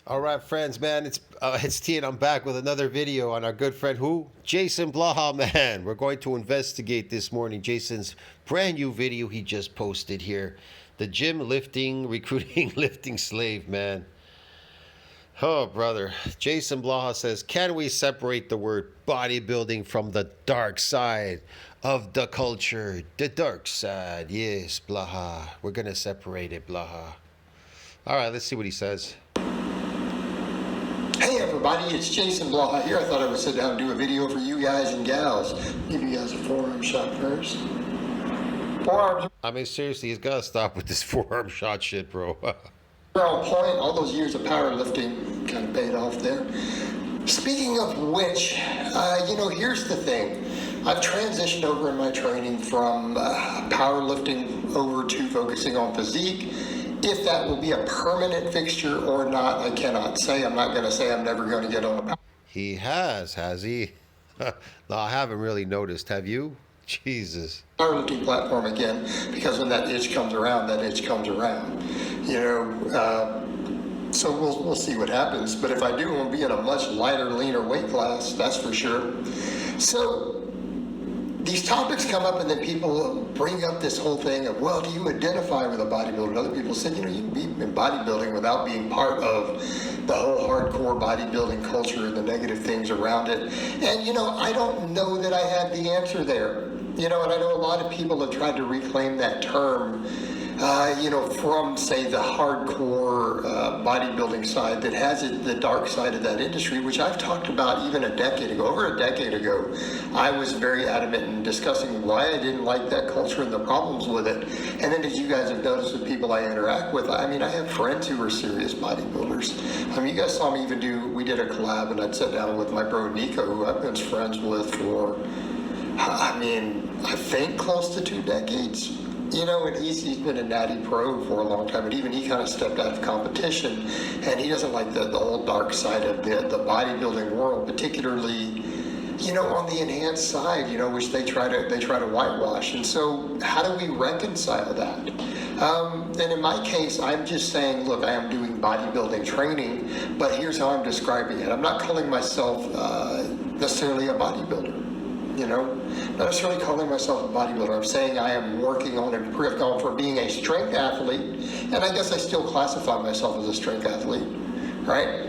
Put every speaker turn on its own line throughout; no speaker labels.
All right, friends, man, it's T, and I'm back with another video on our good friend who? JasonBlaha, man. We're going to investigate this morning Jason's brand new video he just posted here. The gym lifting, recruiting, lifting slave, man. Oh, brother. JasonBlaha says, can we separate the word bodybuilding from the dark side of the culture? The dark side, yes, Blaha. We're going to separate it, Blaha. All right, let's see what he says.
Hey everybody, it's JasonBlaha here. I thought I would sit down and do a video for you guys and gals. Give you guys a forearm shot first. Forearms.
I mean, seriously, he's got to stop with this forearm shot shit, bro.
Are on point. All those years of powerlifting kind of paid off there. Speaking of which, here's the thing. I've transitioned over in my training from powerlifting over to focusing on physique. If that will be a permanent fixture or not, I cannot say. I'm not going to say I'm never going to get on a
He has he? No, I haven't really noticed. Have you? Jesus.
Powerlifting platform again, because when that itch comes around, that itch comes around. So we'll see what happens. But if I do, we'll be in a much lighter, leaner weight class, that's for sure. So these topics come up, and then people bring up this whole thing of, well, do you identify with a bodybuilder? And other people said, you can be in bodybuilding without being part of the whole hardcore bodybuilding culture and the negative things around it. And, I don't know that I have the answer there. And I know a lot of people have tried to reclaim that term, from, say, the hardcore bodybuilding side that has the dark side of that industry, which I've talked about even a decade ago. Over a decade ago, I was very adamant in discussing why I didn't like that culture and the problems with it. And then, as you guys have noticed with people I interact with, I have friends who are serious bodybuilders. You guys saw me we did a collab, and I'd sit down with my bro Nico, who I've been friends with for, I think close to 2 decades. And he's been a natty pro for a long time, and even he kind of stepped out of competition, and he doesn't like the whole dark side of the bodybuilding world, particularly, on the enhanced side, which they try to whitewash. And so how do we reconcile that? And in my case, I'm just saying, look, I am doing bodybuilding training, but here's how I'm describing it. I'm not calling myself necessarily a bodybuilder. Not necessarily calling myself a bodybuilder. I'm saying I am working on and have gone from being a strength athlete, and I guess I still classify myself as a strength athlete, right?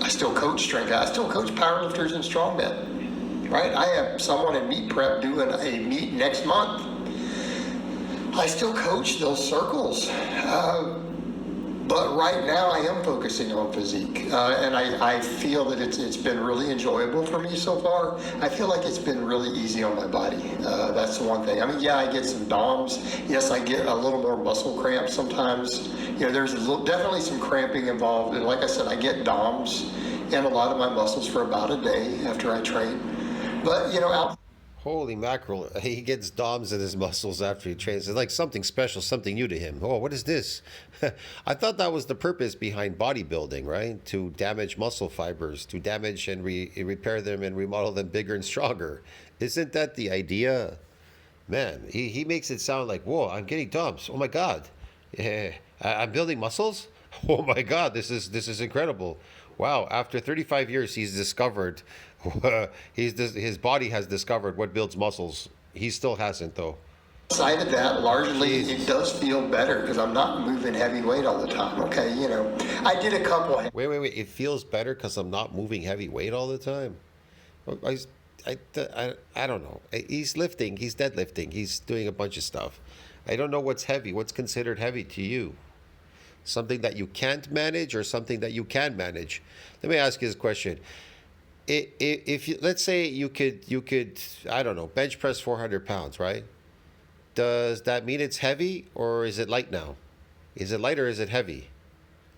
I still coach strength. I still coach powerlifters and strongmen, right? I have someone in meet prep doing a meet next month. I still coach those circles. But right now I am focusing on physique, and I feel that it's been really enjoyable for me so far. I feel like it's been really easy on my body. That's the one thing. I get some DOMs. Yes, I get a little more muscle cramps sometimes. There's definitely some cramping involved. And like I said, I get DOMs in a lot of my muscles for about a day after I train. But,
Holy mackerel. He gets DOMs in his muscles after he trains. It's like something special, something new to him. Oh, what is this? I thought that was the purpose behind bodybuilding, right? To damage muscle fibers, to damage and repair them and remodel them bigger and stronger. Isn't that the idea? Man, he makes it sound like, whoa, I'm getting DOMs. Oh my God. Yeah, I'm building muscles? Oh my God, this is incredible. Wow, after 35 years, he's discovered, his body has discovered what builds muscles. He still hasn't, though.
Side of that, largely, it does feel better because I'm not moving heavy weight all the time, okay? I did a couple.
Wait. It feels better because I'm not moving heavy weight all the time? I don't know. He's lifting, he's deadlifting, he's doing a bunch of stuff. I don't know what's heavy. What's considered heavy to you? Something that you can't manage or something that you can manage? Let me ask you this question. If you, let's say you could, I don't know, bench press 400 pounds, right? Does that mean it's heavy, or is it light now? Is it light or is it heavy?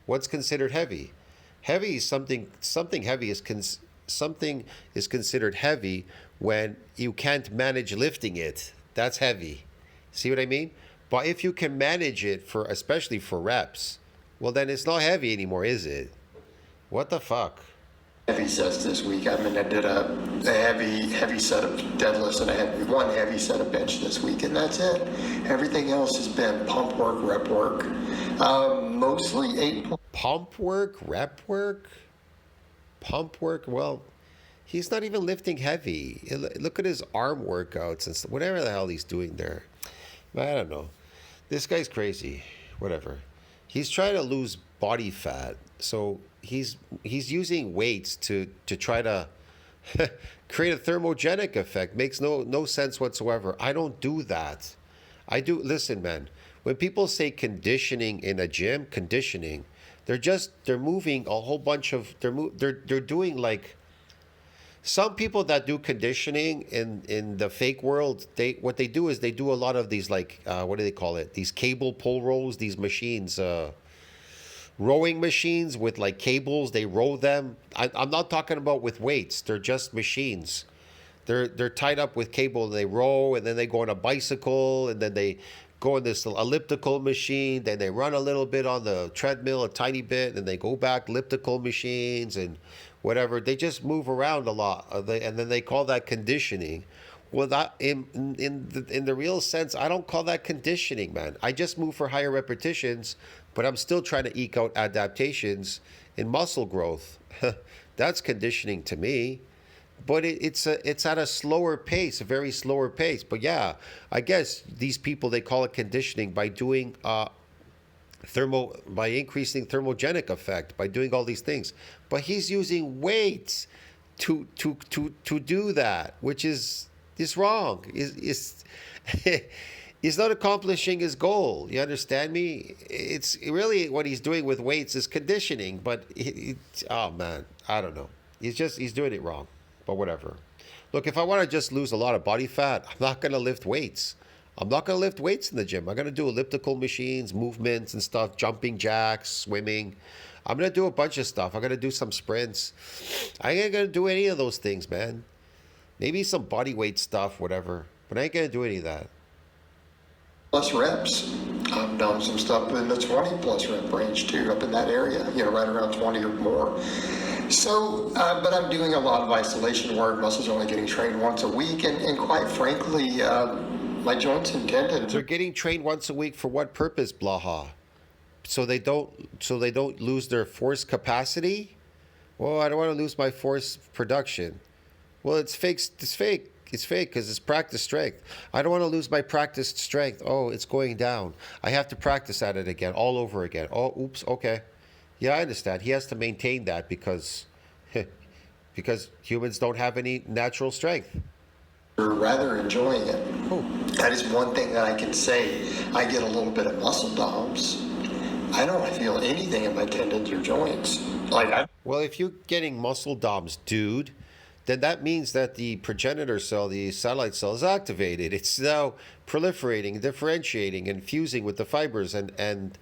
What's considered heavy? Heavy is something heavy is something is considered heavy when you can't manage lifting it. That's heavy. See what I mean? But if you can manage it especially for reps, well, then it's not heavy anymore, is it? What the fuck?
Heavy sets this week. I did a heavy set of deadlifts, and I had one heavy set of bench this week, and that's it. Everything else has been pump work, rep work. mostly 8.
Pump work, rep work, pump work. Well, he's not even lifting heavy. Look at his arm workouts and whatever the hell he's doing there. I don't know. This guy's crazy. Whatever. He's trying to lose body fat, so he's using weights to try to create a thermogenic effect. Makes no sense whatsoever. I don't do that. I do. Listen, man. When people say conditioning in a gym, conditioning, they're moving a whole bunch of they're doing like some people that do conditioning in the fake world. What they do is they do a lot of these like what do they call it? These cable pull rows, these machines, rowing machines with like cables. They row them. I'm not talking about with weights. They're just machines. They're tied up with cable and they row, and then they go on a bicycle, and then they go in this elliptical machine, then they run a little bit on the treadmill, a tiny bit, and they go back elliptical machines and whatever. They just move around a lot, and then they call that conditioning. Well, that in the real sense, I don't call that conditioning, man. I just move for higher repetitions, but I'm still trying to eke out adaptations in muscle growth. That's conditioning to me. But it's at a slower pace, a very slower pace. But yeah, I guess these people, they call it conditioning by doing by increasing thermogenic effect, by doing all these things. But he's using weights to do that, which is wrong. Is he's not accomplishing his goal. You understand me? It's really what he's doing with weights is conditioning. But oh man, I don't know. He's doing it wrong. But whatever. Look, if I want to just lose a lot of body fat, I'm not going to lift weights. I'm not going to lift weights in the gym. I'm going to do elliptical machines, movements and stuff, jumping jacks, swimming. I'm going to do a bunch of stuff. I'm going to do some sprints. I ain't going to do any of those things, man. Maybe some body weight stuff, whatever. But I ain't going to do any of that.
Plus reps. I've done some stuff in the 20 plus rep range too, up in that area, right around 20 or more. So, but I'm doing a lot of isolation work. Muscles are only getting trained once a week, and quite frankly, my joints and tendons.
They're getting trained once a week for what purpose, Blaha? So they don't lose their force capacity? Well, I don't want to lose my force production. Well, it's fake. It's fake. It's fake because it's practice strength. I don't want to lose my practiced strength. Oh, it's going down. I have to practice at it again, all over again. Oh, oops. Okay. Yeah, I understand. He has to maintain that because humans don't have any natural strength.
We're rather enjoying it.
Oh.
That is one thing that I can say. I get a little bit of muscle DOMs. I don't feel anything in my tendons or joints.
Well, if you're getting muscle DOMs, dude, then that means that the progenitor cell, the satellite cell, is activated. It's now proliferating, differentiating, and fusing with the fibers, and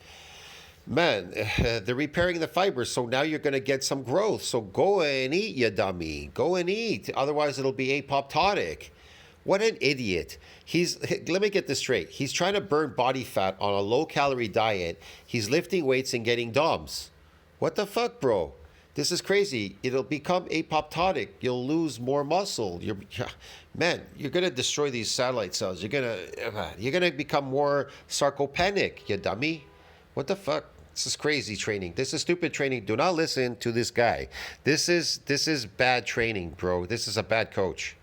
man, they're repairing the fibers, so now you're going to get some growth. So go and eat, you dummy. Go and eat. Otherwise, it'll be apoptotic. What an idiot. Let me get this straight. He's trying to burn body fat on a low-calorie diet. He's lifting weights and getting DOMs. What the fuck, bro? This is crazy. It'll become apoptotic. You'll lose more muscle. You're going to destroy these satellite cells. You're going to become more sarcopenic, you dummy. What the fuck? This is crazy training. This is stupid training. Do not listen to this guy. This is bad training, bro. This is a bad coach.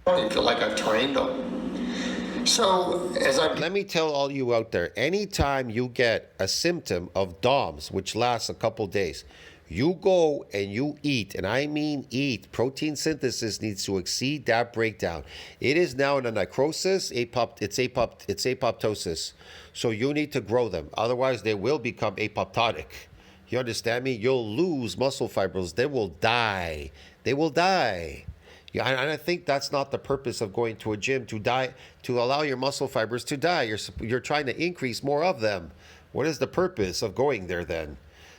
I don't even feel like I've trained them. So
let me tell all you out there, anytime you get a symptom of DOMS, which lasts a couple days, you go and you eat, and I mean eat. Protein synthesis needs to exceed that breakdown. It is now in a necrosis. It's apoptosis. So you need to grow them. Otherwise, they will become apoptotic. You understand me? You'll lose muscle fibers. They will die. They will die. Yeah, and I think that's not the purpose of going to a gym, to die, to allow your muscle fibers to die. You're trying to increase more of them. What is the purpose of going there then?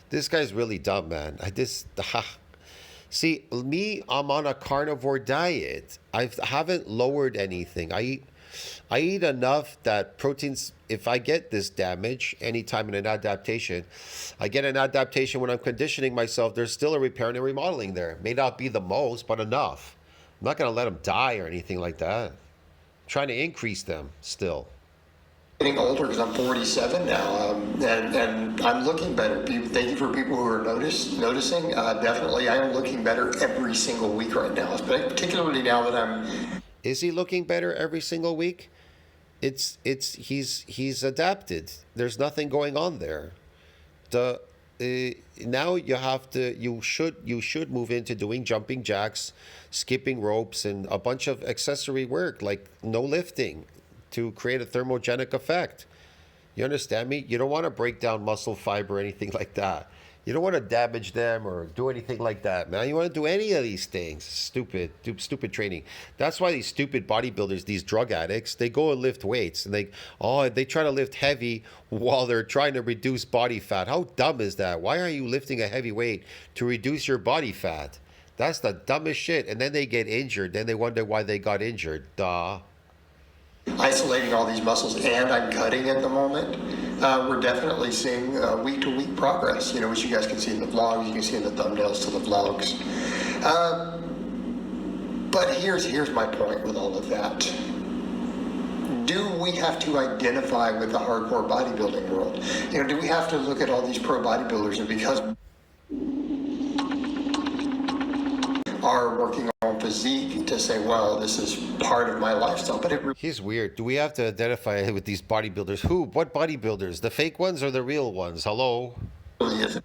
This guy's really dumb, man. See, I'm on a carnivore diet. I haven't lowered anything. I eat enough that proteins, if I get this damage anytime in an adaptation, I get an adaptation when I'm conditioning myself, there's still a repair and a remodeling there. May not be the most, but enough. I'm not going to let them die or anything like that. I'm trying to increase them still.
getting older because I'm 47 now, and I'm looking better. Thank you for people who are noticing. Definitely, I am looking better every single week right now, particularly now that I'm.
Is he looking better every single week? He's adapted. There's nothing going on there. The Now you should move into doing jumping jacks, skipping ropes, and a bunch of accessory work like no lifting to create a thermogenic effect. You understand me? You don't want to break down muscle fiber or anything like that. You don't want to damage them or do anything like that, man. You want to do any of these things. Stupid training. That's why these stupid bodybuilders, these drug addicts, they go and lift weights and they try to lift heavy while they're trying to reduce body fat. How dumb is that? Why are you lifting a heavy weight to reduce your body fat? That's the dumbest shit. And then they get injured. Then they wonder why they got injured. Duh.
Isolating all these muscles and I'm cutting at the moment, we're definitely seeing week-to-week progress, which you guys can see in the vlogs, you can see in the thumbnails to the vlogs. But here's my point with all of that. Do we have to identify with the hardcore bodybuilding world? Do we have to look at all these pro bodybuilders and because are working on physique to say, well, this is part of my lifestyle, but
He's weird. Do we have to identify with these bodybuilders? Who? What bodybuilders? The fake ones or the real ones? Hello?
really isn't.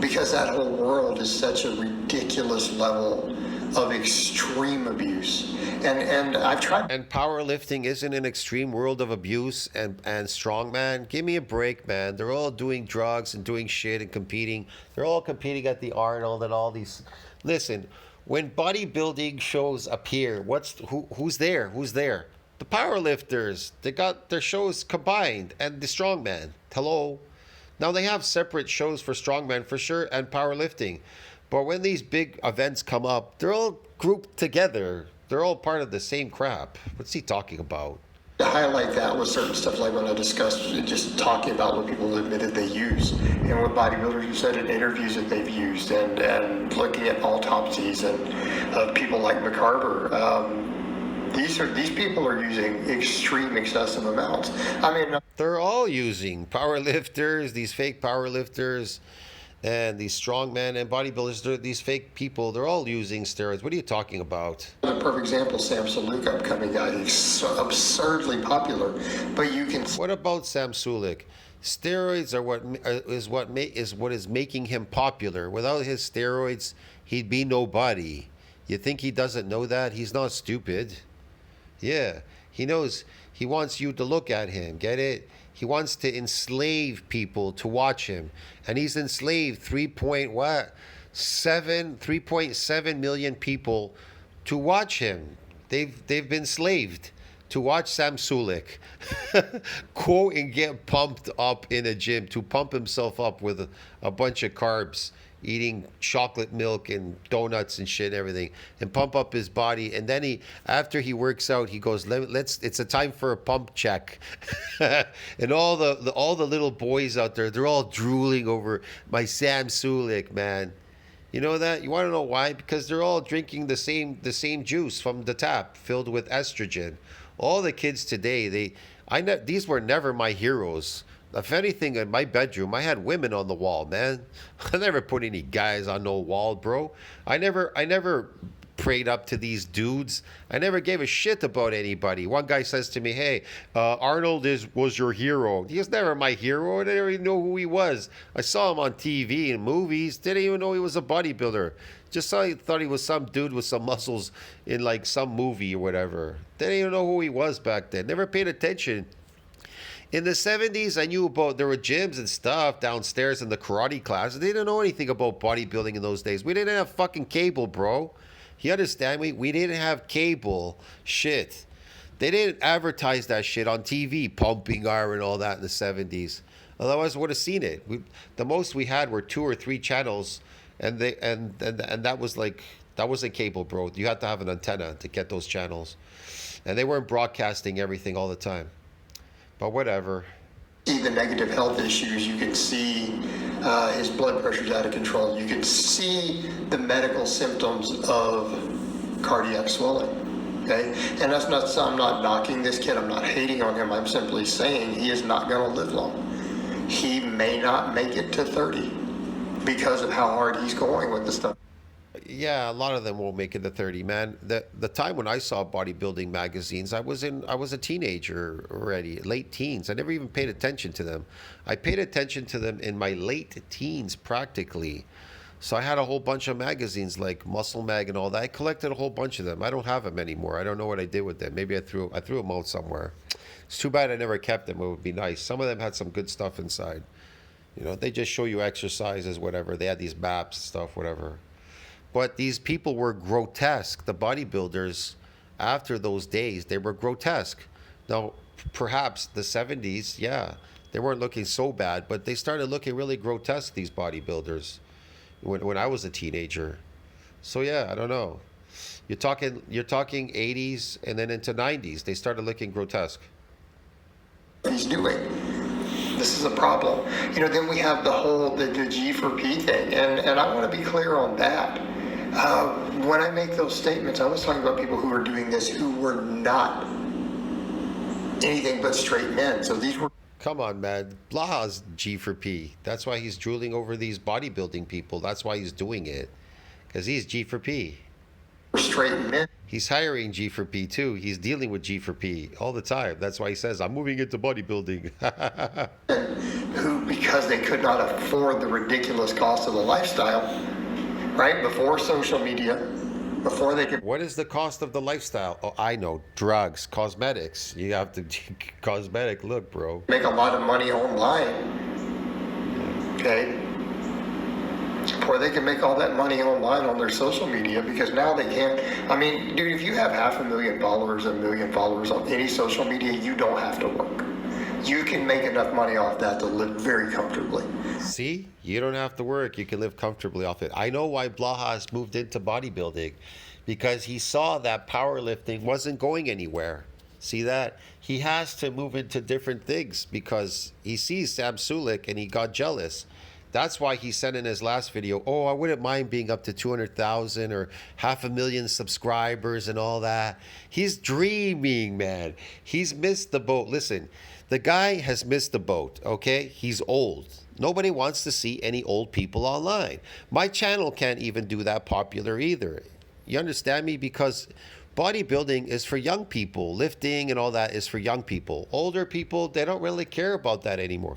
Because that whole world is such a ridiculous level of extreme abuse. And I've tried.
And powerlifting isn't an extreme world of abuse and strongman. Give me a break, man. They're all doing drugs and doing shit and competing. They're all competing at the Arnold and all these. Listen, when bodybuilding shows appear, who's there? Who's there? The powerlifters. They got their shows combined and the strongman. Hello? Now they have separate shows for strongman for sure and powerlifting. But when these big events come up, they're all grouped together. They're all part of the same crap. What's he talking about?
To highlight that with certain stuff like when I discussed just talking about what people admitted they use and what bodybuilders have said in interviews that they've used and looking at autopsies and of people like McCarver. These people are using extreme excessive amounts. I mean,
They're all using powerlifters, these fake powerlifters, and these strongmen and bodybuilders. These fake people, they're all using steroids. What are you talking about?
a perfect example, Sam Sulek, upcoming guy, he's so absurdly popular, but you can.
What about Sam Sulek? Steroids are what is making him popular. Without his steroids, he'd be nobody. You think he doesn't know that? He's not stupid. Yeah, he knows. He wants you to look at him. Get it? He wants to enslave people to watch him, and he's enslaved 3.7 million people to watch him. They've been enslaved to watch Sam Sulek go and get pumped up in a gym, to pump himself up with a bunch of carbs, eating chocolate milk and donuts and shit, everything, and pump up his body. And then after he works out, he goes, it's a time for a pump check. And all the little boys out there, they're all drooling over my Sam Sulek, man. You know that? You want to know why? Because they're all drinking the same juice from the tap filled with estrogen. All the kids today, these were never my heroes. If anything, in my bedroom, I had women on the wall, man. I never put any guys on no wall, bro. I never prayed up to these dudes. I never gave a shit about anybody. One guy says to me, "Hey, Arnold was your hero." He was never my hero. I didn't even know who he was. I saw him on TV and movies. Didn't even know he was a bodybuilder. Just thought he was some dude with some muscles in like some movie or whatever. Didn't even know who he was back then. Never paid attention. In the 70s, I knew there were gyms and stuff downstairs in the karate classes. They didn't know anything about bodybuilding in those days. We didn't have fucking cable, bro. You understand me? We didn't have cable. Shit. They didn't advertise that shit on TV, pumping iron and all that in the 70s. Otherwise, I would have seen it. The most we had were 2 or 3 channels, and that wasn't cable, bro. You had to have an antenna to get those channels. And they weren't broadcasting everything all the time. But whatever.
See the negative health issues. You can see his blood pressure's out of control. You can see the medical symptoms of cardiac swelling. Okay, and that's not, I'm not knocking this kid, I'm not hating on him, I'm simply saying he is not going to live long. He may not make it to 30 because of how hard he's going with the stuff.
Yeah, a lot of them won't make it to 30, man. The time when I saw bodybuilding magazines, I was a teenager already, late teens. I never even paid attention to them. I paid attention to them in my late teens practically. So I had a whole bunch of magazines like Muscle Mag and all that. I collected a whole bunch of them. I don't have them anymore. I don't know what I did with them. Maybe I threw them out somewhere. It's too bad I never kept them. It would be nice. Some of them had some good stuff inside. You know, they just show you exercises, whatever. They had these maps, stuff, whatever. But these people were grotesque. The bodybuilders, after those days, they were grotesque. Now, perhaps the 70s, yeah, they weren't looking so bad, but they started looking really grotesque, these bodybuilders, when I was a teenager. So yeah, I don't know. You're talking 80s and then into 90s. They started looking grotesque.
He's doing. This is a problem. You know, then we have the G4P thing, and I want to be clear on that. When I make those statements, I was talking about people who were doing this who were not anything but straight men. So these were.
Come on, man. Blaha's G4P. That's why he's drooling over these bodybuilding people. That's why he's doing it. Because he's G4P.
Straight men.
He's hiring G4P too. He's dealing with G4P all the time. That's why he says, I'm moving into bodybuilding.
Who, because they could not afford the ridiculous cost of the lifestyle, right? Before social media, before they could.
What is the cost of the lifestyle? Oh, I know. Drugs, cosmetics. You have to cosmetic look, bro.
Make a lot of money online. Okay. Before they can make all that money online on their social media, because now they can't. I mean, dude, if you have 500,000 followers, 1 million followers on any social media, you don't have to work. You can make enough money off that to live very comfortably.
See, you don't have to work. You can live comfortably off it. I know why Blaha has moved into bodybuilding, because he saw that powerlifting wasn't going anywhere. See that? He has to move into different things because he sees Sam Sulik and he got jealous. That's why he said in his last video, oh, I wouldn't mind being up to 200,000 or 500,000 subscribers and all that. He's dreaming, man. He's missed the boat. Listen, the guy has missed the boat, okay? He's old. Nobody wants to see any old people online. My channel can't even do that popular either. You understand me? Because bodybuilding is for young people. Lifting and all that is for young people. Older people, they don't really care about that anymore.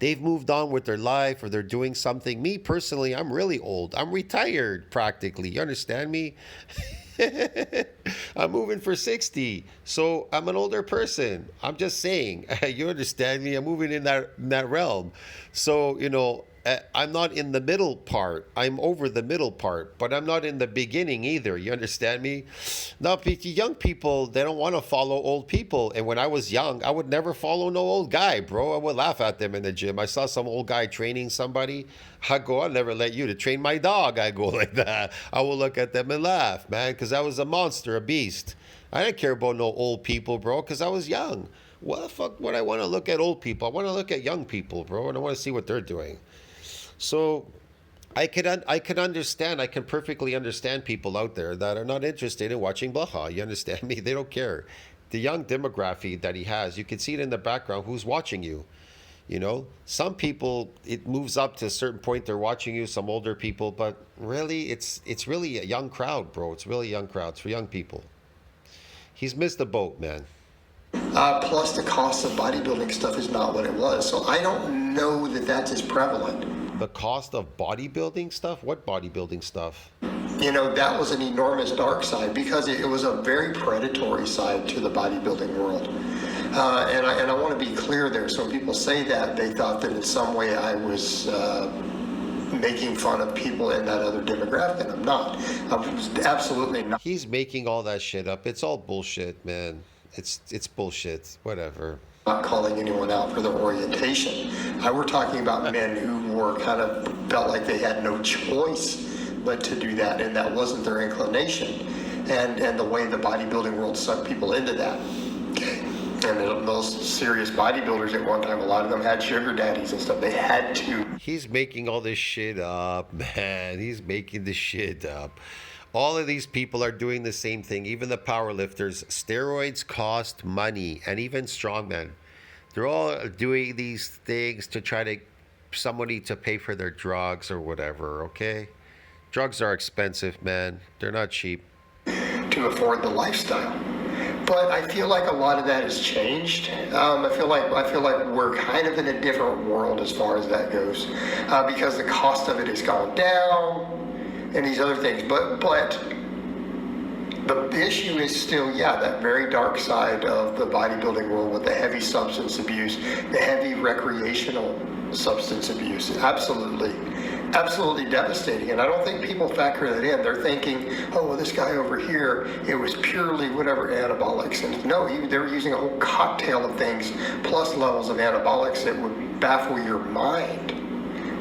They've moved on with their life or they're doing something. Me personally, I'm really old. I'm retired practically. You understand me? I'm moving for 60. So I'm an older person. I'm just saying. You understand me? I'm moving in that realm. So, you know, I'm not in the middle part. I'm over the middle part, but I'm not in the beginning either. You understand me? Now, young people, they don't want to follow old people. And when I was young, I would never follow no old guy, bro. I would laugh at them in the gym. I saw some old guy training somebody. I go, I'll never let you to train my dog. I go like that. I will look at them and laugh, man, because I was a monster, a beast. I didn't care about no old people, bro, because I was young. What the fuck would I want to look at old people? I want to look at young people, bro, and I want to see what they're doing. So I can understand, I can perfectly understand people out there that are not interested in watching Blaha. You understand me? They don't care. The young demographic that he has, you can see it in the background, who's watching you. You know, some people, it moves up to a certain point, they're watching you, some older people, but really, it's really a young crowd, bro. It's really a young crowd. It's for young people. He's missed the boat, man.
Plus the cost of bodybuilding stuff is not what it was. So I don't know that that's as prevalent.
The cost of bodybuilding stuff? What bodybuilding stuff?
You know, that was an enormous dark side because it was a very predatory side to the bodybuilding world. And I want to be clear there. So when people say that, they thought that in some way I was making fun of people in that other demographic, and I'm not. I'm absolutely not.
He's making all that shit up. It's all bullshit, man. It's bullshit. Whatever.
Not calling anyone out for their orientation. We're talking about men who were kind of felt like they had no choice but to do that, and that wasn't their inclination. And the way the bodybuilding world sucked people into that. Okay. And the most serious bodybuilders at one time, a lot of them had sugar daddies and stuff. They had to.
He's making all this shit up, man. He's making this shit up. All of these people are doing the same thing, even the power lifters. Steroids cost money, and even strongmen. They're all doing these things to try to somebody to pay for their drugs or whatever, okay? Drugs are expensive, man. They're not cheap.
To afford the lifestyle. But I feel like a lot of that has changed. I feel like we're kind of in a different world as far as that goes, because the cost of it has gone down and these other things. But the issue is still, yeah, that very dark side of the bodybuilding world with the heavy substance abuse, the heavy recreational substance abuse. Absolutely devastating. And I don't think people factor that in. They're thinking, oh, well, this guy over here, it was purely whatever anabolics. And no, they were using a whole cocktail of things, plus levels of anabolics that would baffle your mind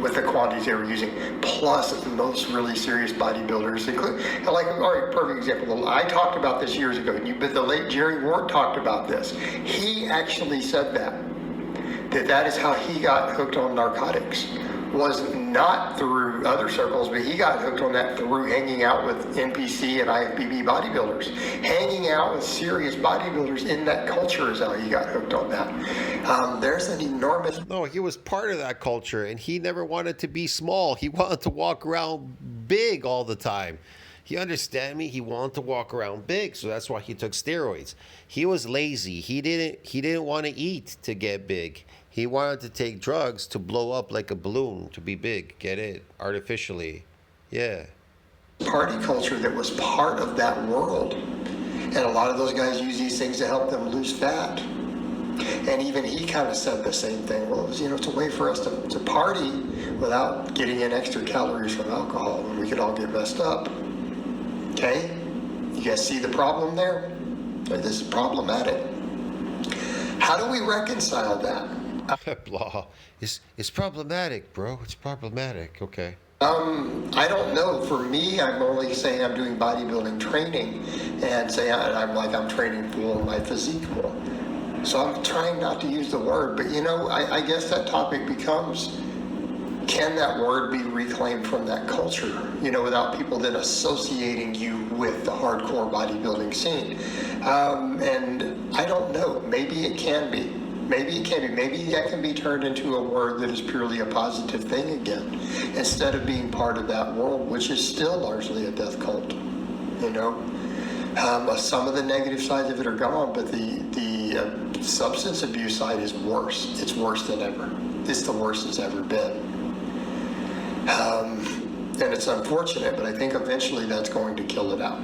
with the quantities they were using, plus most really serious bodybuilders, including, like, all right, perfect example. I talked about this years ago, but the late Jerry Ward talked about this. He actually said that is how he got hooked on narcotics. Was not through other circles, but he got hooked on that through hanging out with NPC and IFBB bodybuilders. Hanging out with serious bodybuilders in that culture is how he got hooked on that. There's an enormous...
No, he was part of that culture, and he never wanted to be small. He wanted to walk around big all the time. You understand me? He wanted to walk around big, so that's why he took steroids. He was lazy. He didn't want to eat to get big. He wanted to take drugs to blow up like a balloon, to be big. Get it? Artificially. Yeah.
Party culture that was part of that world. And a lot of those guys use these things to help them lose fat. And even he kind of said the same thing. Well, it's a way for us to party without getting in extra calories from alcohol, and we could all get messed up. Okay? You guys see the problem there? This is problematic. How do we reconcile that?
Blah. It's problematic, bro. It's problematic. Okay.
I don't know. For me, I'm only saying I'm doing bodybuilding training and saying I'm training for my physique more. So I'm trying not to use the word, but I guess that topic becomes, can that word be reclaimed from that culture, without people then associating you with the hardcore bodybuilding scene? And I don't know. Maybe it can be. Maybe that can be turned into a word that is purely a positive thing again, instead of being part of that world, which is still largely a death cult. Some of the negative sides of it are gone, but the substance abuse side is worse. It's worse than ever. It's the worst it's ever been. And it's unfortunate, but I think eventually that's going to kill it out.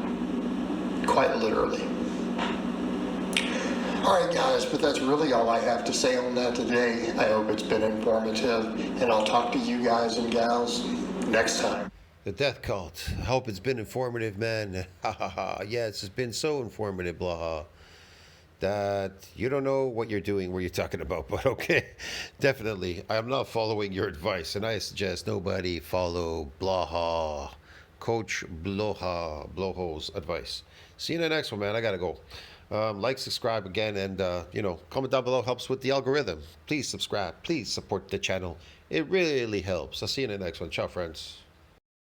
Quite literally. All right, guys, but that's really all I have to say on that today. I hope it's been informative, and I'll talk to you guys and gals next time.
The death cult. I hope it's been informative, man. Ha ha ha. Yes, it's been so informative, Blaha. That you don't know what you're doing, what you're talking about, but okay. Definitely. I am not following your advice, and I suggest nobody follow Blaha, Coach Bloho's advice. See you in the next one, man. I got to go. Like, subscribe again, and comment down below. Helps with the algorithm. Please subscribe. Please support the channel. It really helps. I'll see you in the next one. Ciao, friends.